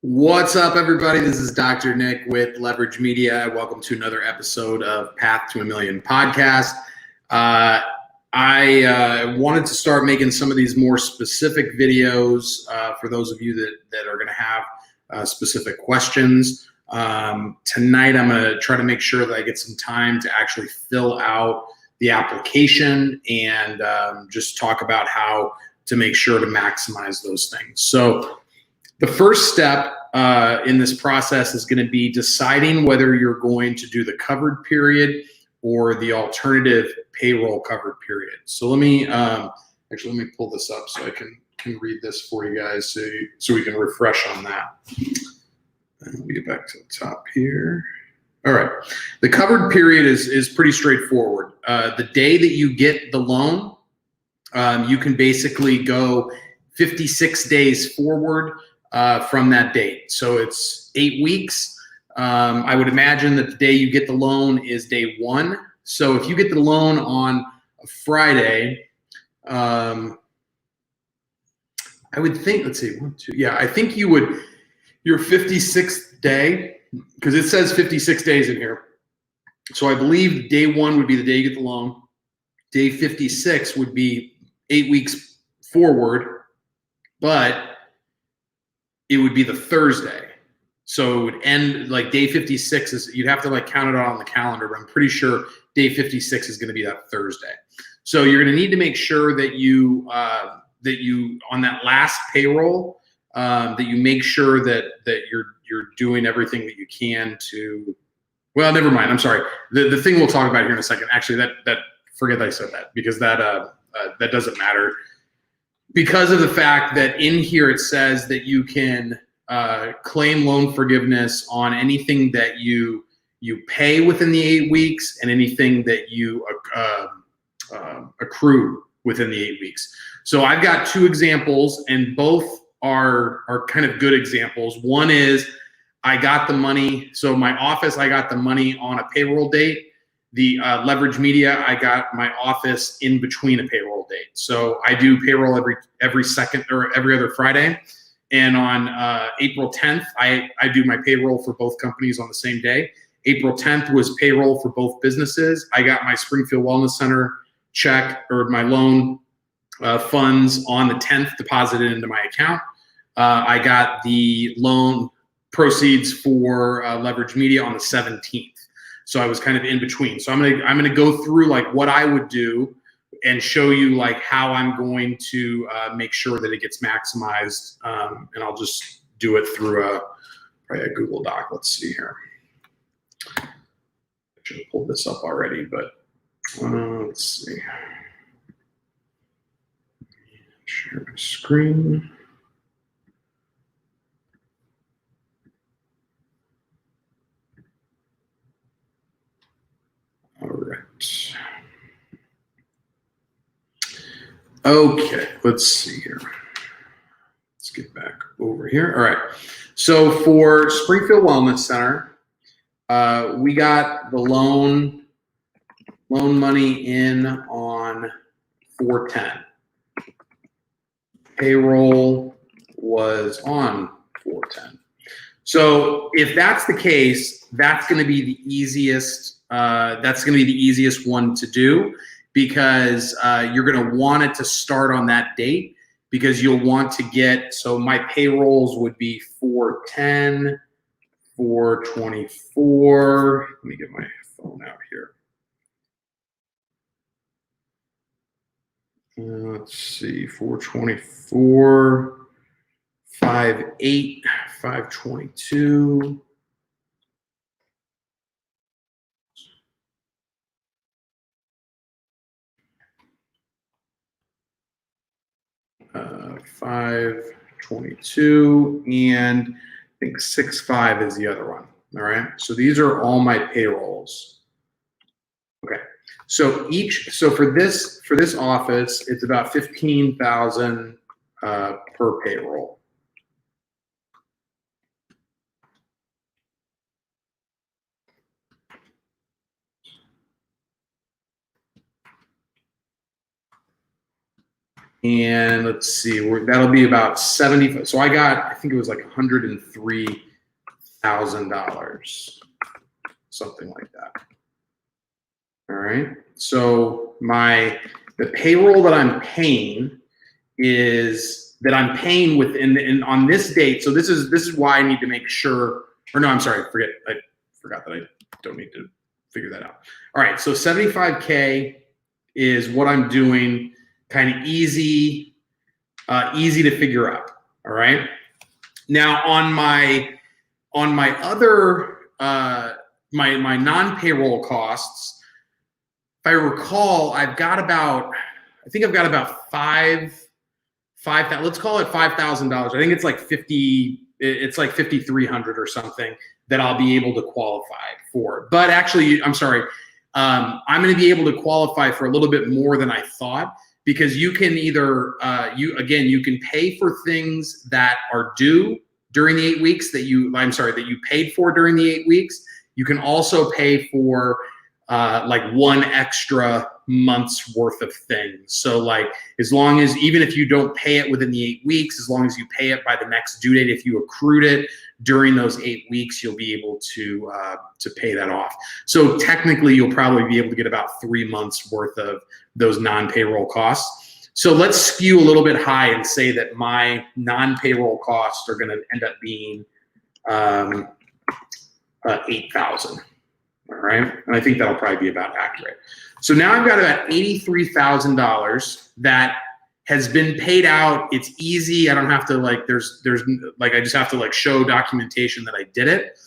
What's up, everybody? This is Dr. Nick with Leverage Media. Welcome to another episode of Path to a Million podcast. I wanted to start making some of these more specific videos for those of you that are going to have specific questions. Tonight, I'm going to try to make sure that I get some time to actually fill out the application and just talk about how to make sure to maximize those things. So the first step in this process is going to be deciding whether you're going to do the covered period or the alternative payroll covered period. So let me pull this up so I can read this for you guys so we can refresh on that. And let me get back to the top here. All right. The covered period is pretty straightforward. The day that you get the loan, you can basically go 56 days forward from that date. So it's 8 weeks. I would imagine that the day you get the loan is day one. So if you get the loan on a Friday, I would think, let's see, I think your 56th day, because it says 56 days in here. So I believe day one would be the day you get the loan. Day 56 would be 8 weeks forward, but it would be the Thursday. So it would end like day 56 you'd have to like count it out on the calendar, but I'm pretty sure day 56 is going to be that Thursday. So you're going to need to make sure that you on that last payroll, that you make sure that you're doing everything that you can to, well, never mind. I'm sorry. The thing we'll talk about here in a second, actually that forget that I said that, because that doesn't matter. Because of the fact that in here it says that you can claim loan forgiveness on anything that you pay within the 8 weeks and anything that you accrue within the 8 weeks. So I've got two examples, and both are kind of good examples. One is I got the money. So my office, I got the money on a payroll date. The Leverage Media, I got my office in between a payroll date. So I do payroll every second or every other Friday. And on April 10th, I do my payroll for both companies on the same day. April 10th was payroll for both businesses. I got my Springfield Wellness Center check, or my loan funds, on the 10th deposited into my account. I got the loan proceeds for Leverage Media on the 17th. So I was kind of in between. So I'm gonna go through like what I would do and show you like how I'm going to make sure that it gets maximized. And I'll just do it through probably a Google Doc. Let's see here. I should have pulled this up already, but let's see. Share my screen. All right. Okay, let's see here. Let's get back over here. All right. So for Springfield Wellness Center, we got the loan money in on 4/10. Payroll was on 4/10. So if that's the case, that's going to be the easiest. That's going to be the easiest one to do, because you're going to want it to start on that date, because you'll want to get, so my payrolls would be 4/10, 4/24. Let me get my phone out here. Let's see, 4/24, 5/8, 5/22. Uh, 5/22, and I think 6/5 is the other one. All right. So these are all my payrolls. Okay. So for this office, it's about 15,000 per payroll. And let's see, that'll be about 70. So I think it was like $103,000, something like that. All right. So the payroll that I'm paying within on this date. So this is why I need to make sure, or no, I'm sorry, I forgot that I don't need to figure that out. All right. So 75K is what I'm doing, kind of easy to figure out. All right. Now on my other my non-payroll costs, if I recall, I think I've got about let's call it $5,000. I think it's like $5,300 or something that I'll be able to qualify for. But actually, I'm sorry, I'm going to be able to qualify for a little bit more than I thought, because you can either you can pay for things that are due during the 8 weeks that you paid for during the 8 weeks. You can also pay for like one extra month's worth of things. So like, even if you don't pay it within the 8 weeks, as long as you pay it by the next due date, if you accrued it during those 8 weeks, you'll be able to pay that off. So technically, you'll probably be able to get about 3 months worth of those non-payroll costs. So let's skew a little bit high and say that my non-payroll costs are going to end up being $8,000. All right, and I think that'll probably be about accurate. So now I've got about $83,000 that has been paid out. It's easy. I don't have to I just have to show documentation that I did it.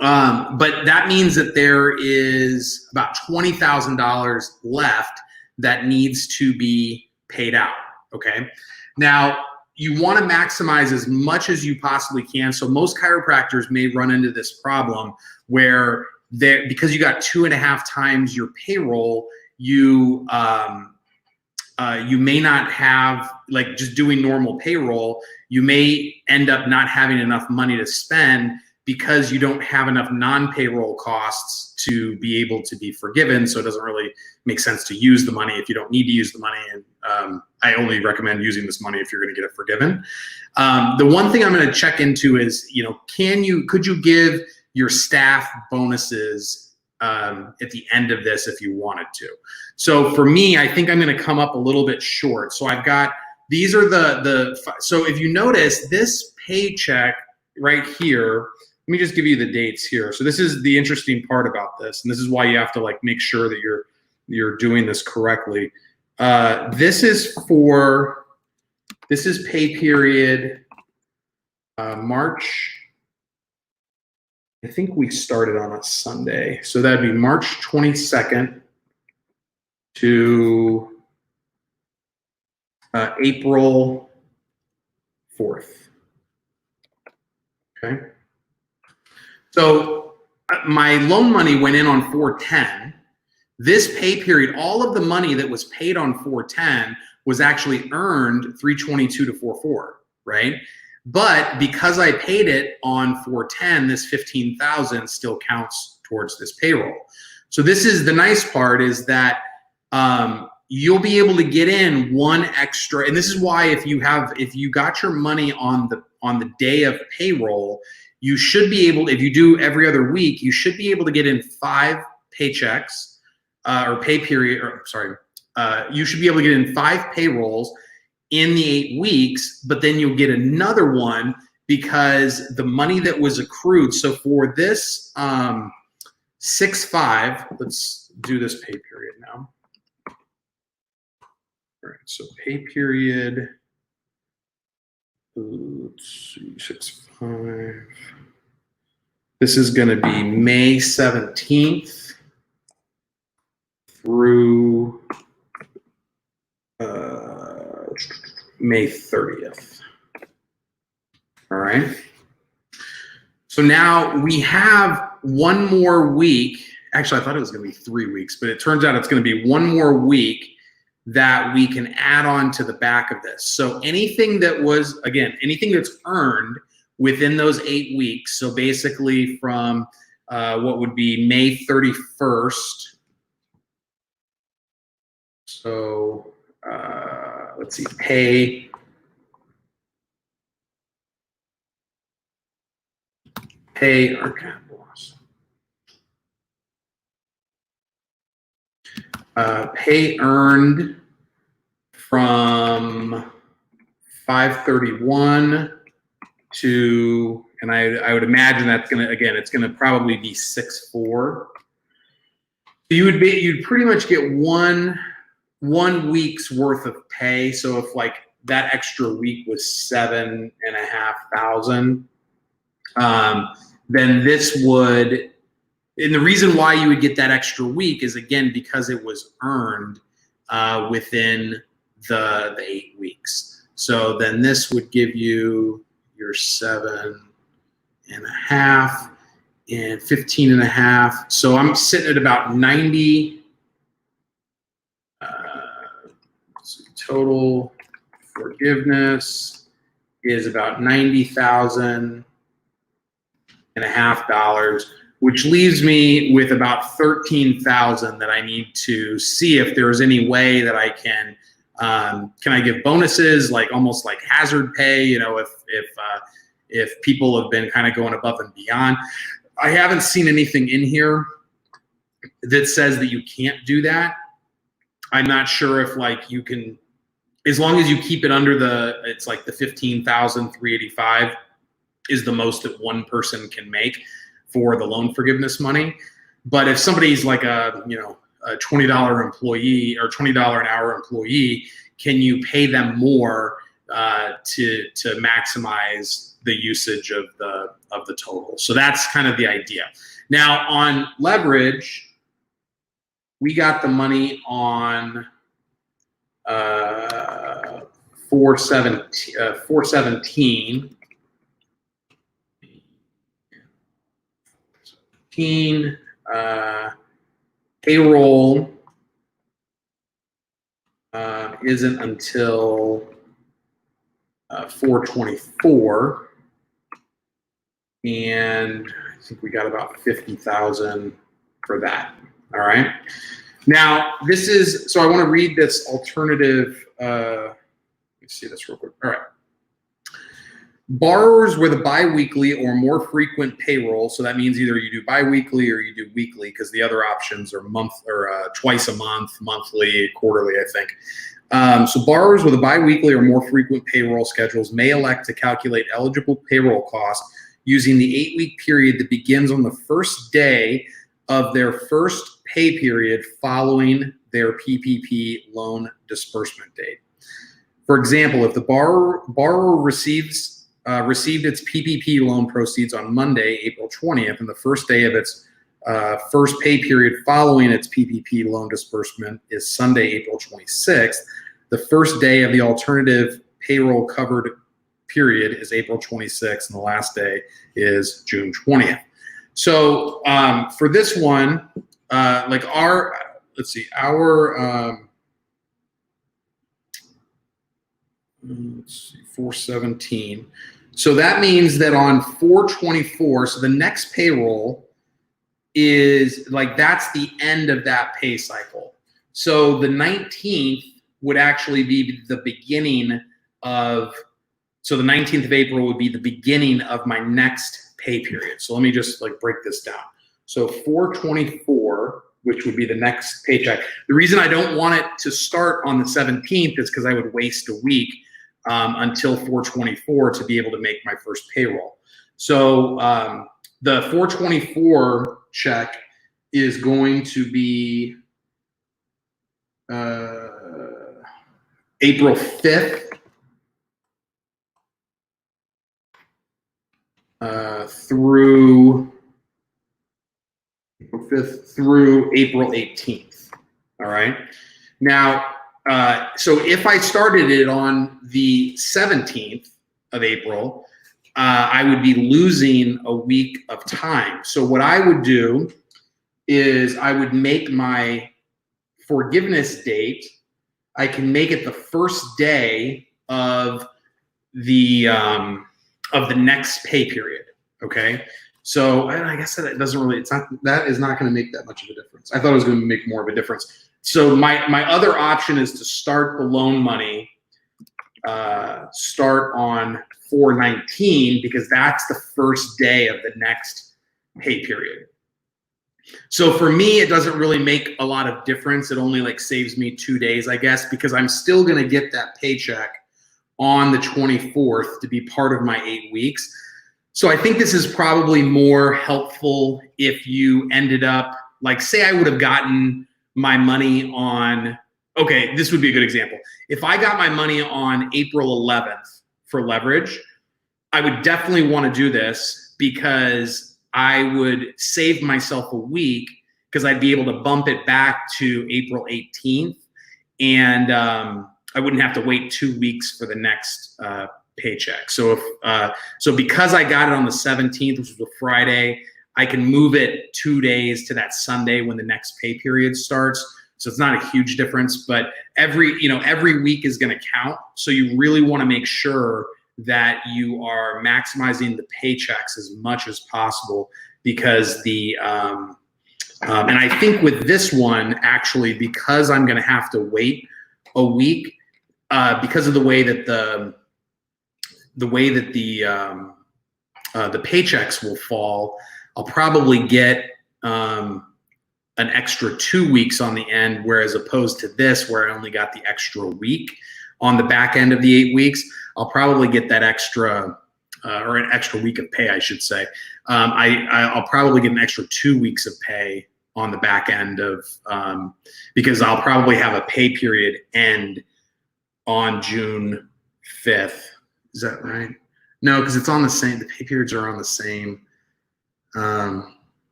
But that means that there is about $20,000 left that needs to be paid out. Okay. Now you want to maximize as much as you possibly can. So most chiropractors may run into this problem where because you got 2.5 times your payroll, you may not have, just doing normal payroll, you may end up not having enough money to spend because you don't have enough non-payroll costs to be able to be forgiven. So it doesn't really make sense to use the money if you don't need to use the money. And I only recommend using this money if you're going to get it forgiven. The one thing I'm going to check into is, could you give your staff bonuses at the end of this if you wanted to? So for me, I think I'm going to come up a little bit short. So I've got, these are so if you notice this paycheck right here, let me just give you the dates here. So this is the interesting part about this, and this is why you have to make sure that you're doing this correctly. This is pay period March. I think we started on a Sunday. So that'd be March 22nd to April 4th. Okay. So my loan money went in on 4/10. This pay period, all of the money that was paid on 4/10 was actually earned 3/22 to 4/4, right? But because I paid it on 4/10, this 15,000 still counts towards this payroll. So this is the nice part, is that you'll be able to get in one extra, and this is why if you got your money on the day of payroll, you should be able, if you do every other week, you should be able to get in 5 paychecks or pay period, or sorry, you should be able to get in 5 payrolls in the 8 weeks, but then you'll get another one because the money that was accrued. So for this 6/5, let's do this pay period now. All right, so pay period, let's see, 6/5. This is going to be May 17th through May 30th. All right. So now we have one more week. Actually, I thought it was going to be 3 weeks, but it turns out it's going to be one more week that we can add on to the back of this. So anything that's earned within those 8 weeks. So basically from what would be May 31st. So let's see, pay pay earned from 5/31 to, and I would imagine that's gonna, again, it's gonna probably be 6/4. You'd pretty much get one week's worth of pay. So if like that extra week was 7,500, then this would, and the reason why you would get that extra week is, again, because it was earned within the 8 weeks. So then this would give you your 7.5 and 15.5. So I'm sitting at about 90. Total forgiveness is about $90,500, which leaves me with about 13,000 that I need to see if there's any way that I can I give bonuses, like almost like hazard pay, you know, if people have been kind of going above and beyond. I haven't seen anything in here that says that you can't do that. I'm not sure if like you can, as long as you keep it under it's like the 15,385 is the most that one person can make for the loan forgiveness money. But if somebody's like a $20 employee or $20 an hour employee, can you pay them more to maximize the usage of the total? So that's kind of the idea. Now on leverage, we got the money on 417. Payroll isn't until 424, and I think we got about 50,000 for that. All right. Now this is, so I want to read this alternative. Let me see this real quick. All right. Borrowers with a biweekly or more frequent payroll. So that means either you do biweekly or you do weekly, because the other options are month or twice a month, monthly, quarterly, I think. So borrowers with a biweekly or more frequent payroll schedules may elect to calculate eligible payroll costs using the 8-week period that begins on the first day of their first pay period following their PPP loan disbursement date. For example, if the borrower received its PPP loan proceeds on Monday, April 20th, and the first day of its first pay period following its PPP loan disbursement is Sunday, April 26th, the first day of the alternative payroll covered period is April 26th, and the last day is June 20th. So for this one, like let's see, 417. So that means that on 424, so the next payroll is like, that's the end of that pay cycle. So the 19th would actually be the beginning of, so the 19th of April would be the beginning of my next pay period. So let me just like break this down. So 424, which would be the next paycheck. The reason I don't want it to start on the 17th is because I would waste a week until 424 to be able to make my first payroll. So the 424 check is going to be April 5th through April 5th through April 18th. All right. Now, so if I started it on the 17th of April, I would be losing a week of time. So what I would do is I would make my forgiveness date, I can make it the first day of the next pay period. Okay. So I guess that it doesn't really, that is not going to make that much of a difference. I thought it was going to make more of a difference. So my other option is to start the loan money start on 4/19 because that's the first day of the next pay period. So for me, it doesn't really make a lot of difference. It only like saves me 2 days, I guess, because I'm still going to get that paycheck on the 24th to be part of my 8 weeks. So I think this is probably more helpful if you ended up, like, say I would have gotten my money on, okay, this would be a good example. If I got my money on April 11th for leverage, I would definitely want to do this because I would save myself a week because I'd be able to bump it back to April 18th. And I wouldn't have to wait 2 weeks for the next paycheck. So so because I got it on the 17th, which was a Friday, I can move it 2 days to that Sunday when the next pay period starts. So it's not a huge difference, but every week is going to count. So you really want to make sure that you are maximizing the paychecks as much as possible because and I think with this one, actually, because I'm going to have to wait a week because of the way that the paychecks will fall, I'll probably get an extra 2 weeks on the end, whereas opposed to this, where I only got the extra week on the back end of the 8 weeks, I'll probably get that extra or an extra week of pay, I should say. I'll probably get an extra 2 weeks of pay on the back end of because I'll probably have a pay period end on June 5th. Is that right? No, because it's on the same. The pay periods are on the same.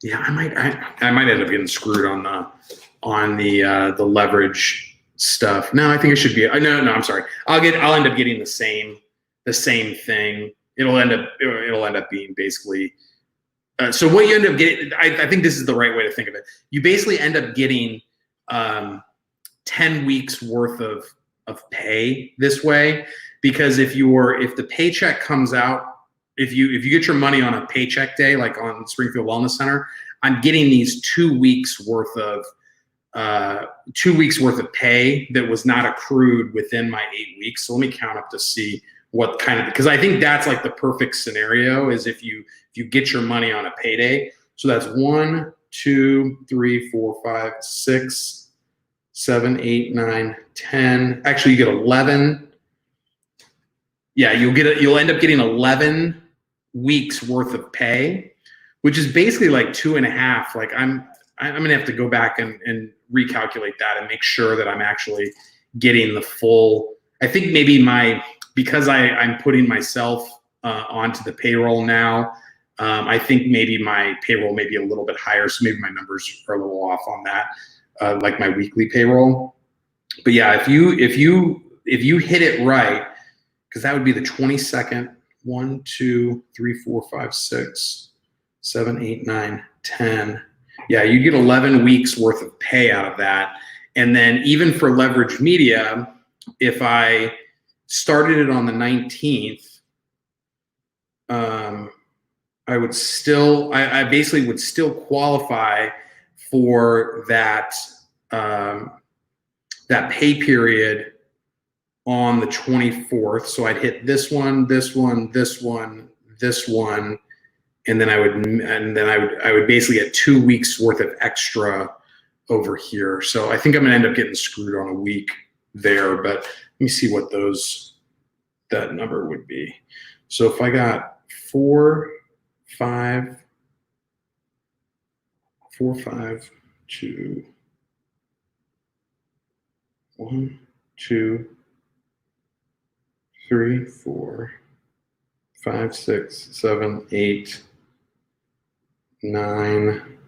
Yeah, I might end up getting screwed on the leverage stuff. No, I think it should be. No, I'm sorry. I'll end up getting the same thing. It'll end up being basically. So what you end up getting, I think this is the right way to think of it. You basically end up getting 10 weeks worth of pay this way, because if the paycheck comes out, if you get your money on a paycheck day, like on Springfield Wellness Center, I'm getting these 2 weeks worth of 2 weeks worth of pay that was not accrued within my 8 weeks. So let me count up to see what kind of, because I think that's like the perfect scenario is if you get your money on a payday. So that's 1, 2, 3, 4, 5, 6, 7, 8, 9, 10. Actually, you get 11. Yeah, you'll end up getting 11 weeks worth of pay, which is basically like 2.5. Like I'm gonna have to go back and recalculate that and make sure that I'm actually getting the full. I think maybe because I'm putting myself onto the payroll now. I think maybe my payroll may be a little bit higher, so maybe my numbers are a little off on that, like my weekly payroll. But yeah, if you hit it right, because that would be the 22nd. 1, 2, 3, 4, 5, 6, 7, 8, 9, 10. Yeah, you get 11 weeks worth of pay out of that. And then even for leverage media, if I started it on the 19th, I basically would still qualify for that pay period on the 24th. So I'd hit this one, this one, this one, this one, and then I would basically get 2 weeks worth of extra over here. So I think I'm gonna end up getting screwed on a week there, but let me see what that number would be. So if I got 4, 5, 2, 1, 2, 3, 4, 5, 6, 7, 8, 9,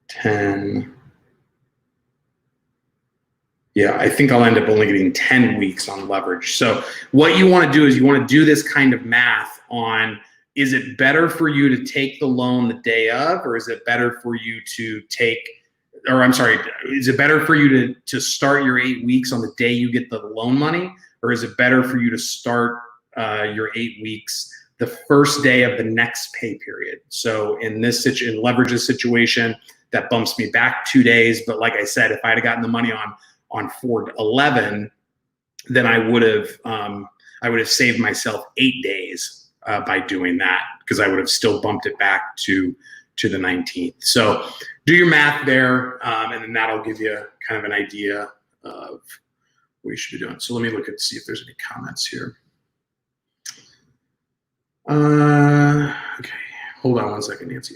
10. Yeah, I think I'll end up only getting 10 weeks on leverage. So what you want to do is you want to do this kind of math on, is it better for you to take the loan the day of, or is it better for you to is it better for you to start your 8 weeks on the day you get the loan money, or is it better for you to start your 8 weeks the first day of the next pay period? So in Leverage's situation, that bumps me back 2 days. But like I said, if I'd have gotten the money on 4/11, then I would have saved myself 8 days by doing that, because I would have still bumped it back to the 19th. So do your math there, and then that'll give you kind of an idea of what you should be doing. So let me look see if there's any comments here. Okay, hold on one second, Nancy.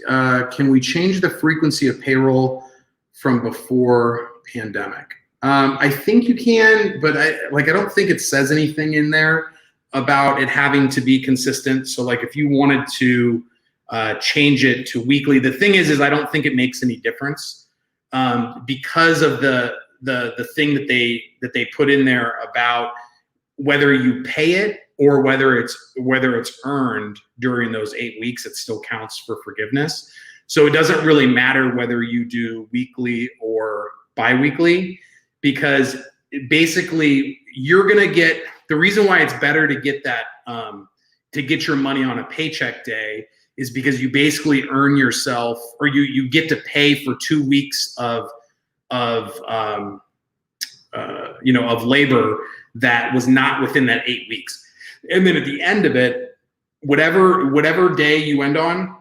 Can we change the frequency of payroll from before pandemic? I think you can, but I don't think it says anything in there about it having to be consistent. So like if you wanted to change it to weekly, the thing is I don't think it makes any difference because of the thing that they put in there about whether you pay it or whether it's earned during those 8 weeks. It still counts for forgiveness. So it doesn't really matter whether you do weekly or biweekly, because basically you're gonna get, the reason why it's better to get that to get your money on a paycheck day is because you basically earn yourself, or you get to pay for 2 weeks of labor that was not within that 8 weeks. And then at the end of it, whatever day you end on,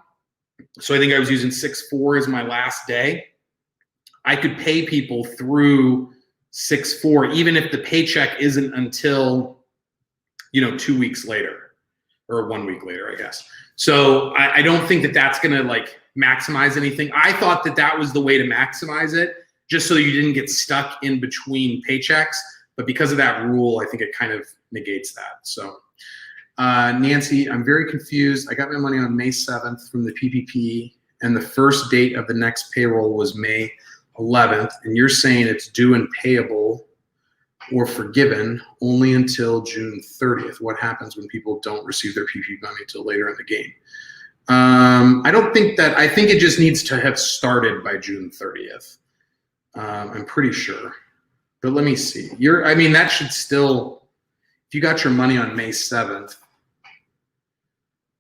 so I think I was using 6/4 as my last day, I could pay people through 6/4, even if the paycheck isn't until 2 weeks later, or 1 week later, I guess. So I don't think that that's gonna like maximize anything. I thought that was the way to maximize it, just so you didn't get stuck in between paychecks. But because of that rule, I think it kind of negates that. So Nancy, I'm very confused. I got my money on May 7th from the PPP, and the first date of the next payroll was May 11th, and you're saying it's due and payable or forgiven only until June 30th. What happens when people don't receive their PPP money until later in the game? I don't think that. I think it just needs to have started by June 30th. I'm pretty sure, but let me see. That should still, if you got your money on May 7th,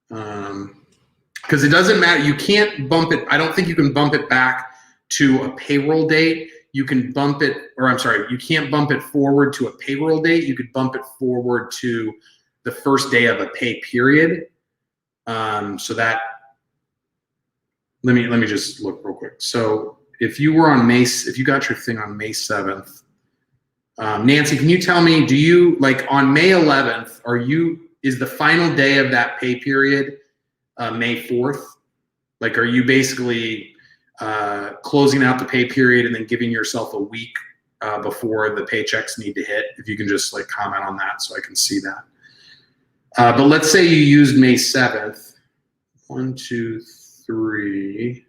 because it doesn't matter. You can't bump it. I don't think you can bump it back to a payroll date. You can bump it, or I'm sorry, you can't bump it forward to a payroll date. You could bump it forward to the first day of a pay period. So that, let me just look real quick. So if you were on if you got your thing on May 7th, Nancy, can you tell me, do you, like on May 11th, is the final day of that pay period May 4th? Like, are you basically closing out the pay period and then giving yourself a week before the paychecks need to hit? If you can just like comment on that so I can see that. But let's say you used May 7th. 1, 2, 3,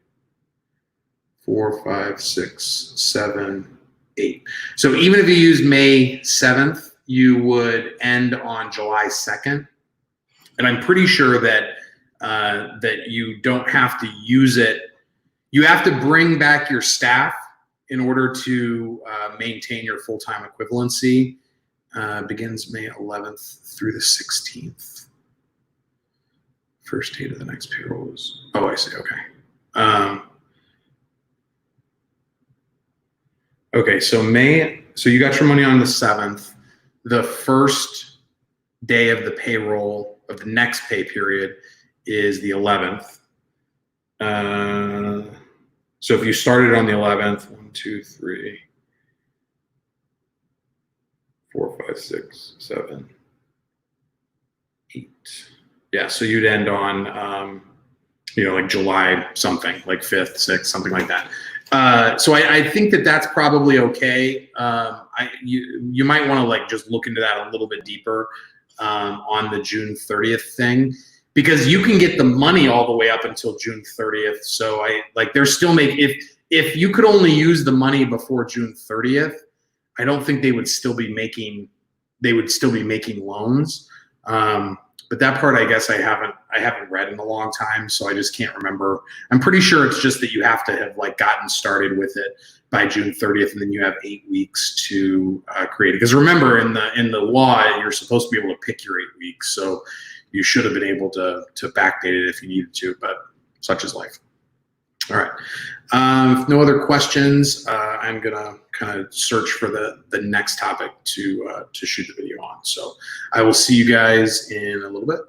4, 5, 6, 7, 8. So even if you use May 7th, you would end on July 2nd. And I'm pretty sure that that you don't have to use it. You have to bring back your staff in order to maintain your full-time equivalency. Begins May 11th through the 16th. First date of the next payroll was, oh, I see, okay. Okay, so you got your money on the 7th. The first day of the payroll of the next pay period is the 11th. So if you started on the 11th, 1, 2, 3, 4, 5, 6, 7, 8. Yeah, so you'd end on, like July something, like 5th, 6th, something like that. So I think that that's probably okay. You might want to like just look into that a little bit deeper on the June 30th thing, because you can get the money all the way up until June 30th. So they're still if you could only use the money before June 30th, I don't think they would still be making loans. But that part, I guess I haven't read in a long time, so I just can't remember. I'm pretty sure it's just that you have to have like gotten started with it by June 30th, and then you have 8 weeks to create it. Because remember, in the law, you're supposed to be able to pick your 8 weeks, so you should have been able to backdate it if you needed to. But such is life. All right. If no other questions, I'm gonna kind of search for the next topic to shoot the video on. So I will see you guys in a little bit.